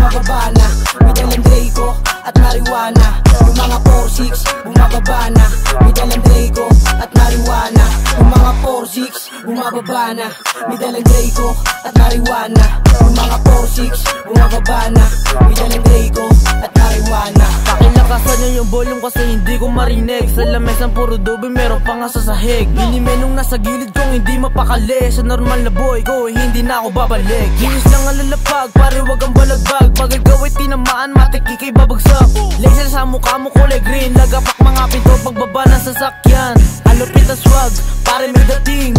bumababa na. May dalang Draco at marijuana. Yung mga 4-6 bumababa na. May dalang Draco at marijuana. Yung mga 4-6 bumababa na. May dalang Draco at marijuana. Yung mga 4-6 bumababa na. May dalang Draco at marijuana. Pakilakasan nyo yung volume kasi hindi ko marinig. Sa lamesang puro dobe meron pa nga sa sahig. Inimenong nasa gilid kong hindi mapakali. Sa normal na boy ko hindi na ako babalik. Ginis lang ang lalapag, pare wag ang balagbag. Pag ikaw ay tinamaan, matik ikay babagsak. Laser sa mukha mo kulay green. Lagapak mga pinto pagbaba ng sasakyan. Alupit na swag, pare may dating.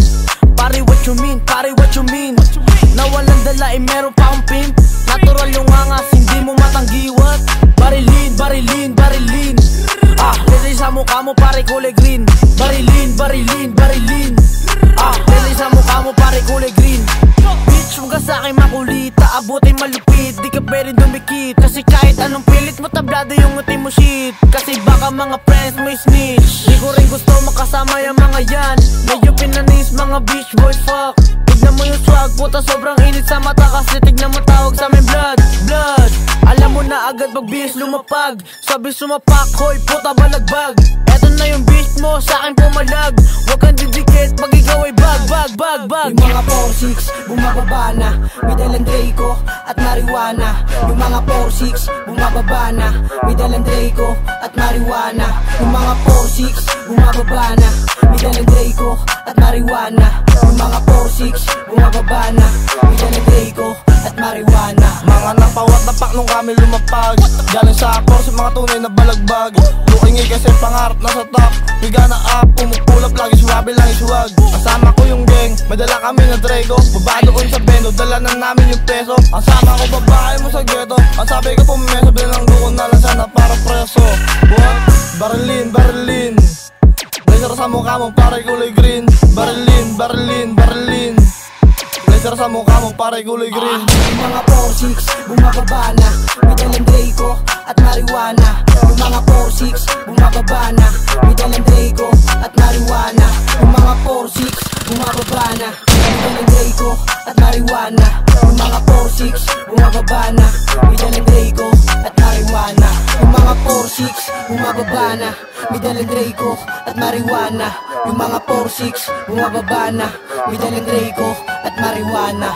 Pare what you mean, pare what you mean. Nawalan dala meron pa akong pimp. Natural yung angas, hindi mo matanggiwat. Barilin, barilin, barilin. Laser sa mukha mo pare kulay green. Barilin, barilin, barilin. Laser sa mukha mo pare kulay green. Bitch, huwag ka sa'kin makulita. Abutin malupit, di ka pwede dumikit. Kasi kahit anong pilit mo tablado yung uti mo shit. Kasi baka mga friends mo snitch. Di ko rin gusto makasama yung mga yan. Medyo pinanis mga bitch boys fuck. Tignan mo yung swag, puta sobrang init sa mata. Kasi tignan mo tawag sa amin blood, blood. Alam mo na agad pag bis lumapag. Sabi sumapak, hoy puta balagbag. Eto na yung bitch mo, sa'kin pumalag. Huwag kang didikit pag ikaw ay bag, bag, bag, bag. Yung mga 4-6 bumababa na. May dalang Draco at marijuana. Yung mga 4-6 bumababa na. May dalang Draco at marijuana. Yung mga 4-6 bumababa na. May dalang Draco at marijuana. Yung mga 4-6 bumababa na. May dalang Draco at marijuana. Mga napawat na pak nung kami lumapag. Galing sa akor sa mga tunay na balagbag. Lukingi kasi pangarap nasa top. Biga na up, pumupulap lagi suwabe lang iswag. Kasama ko yung gang, madala kami na Draco. Baba doon sa bendo, dala na namin yung peso. Kasama ko babae mo sa ghetto. Ang sabi ko pumeso, binanggo ko na lang sana para preso. What? Barilin, barilin. Laser sa mukha mo pare kulay green. Barilin, barilin, barilin. Laser sa mukha mo pare kulay green. Yung mga 4-6 bumababa na. May dalang Draco at marijuana. Yung mga 4-6 bumababa na. May dalang Draco at marijuana. Yung mga 4-6 bumababa na. May dalang Draco at marijuana. Yung mga 4-6 bumababa na. May dalang Draco at marijuana. Yung mga 4-6 bumababa na. May dalang Draco at marijuana. Yung mga 4-6 bumababa na. May dalang Draco at marijuana.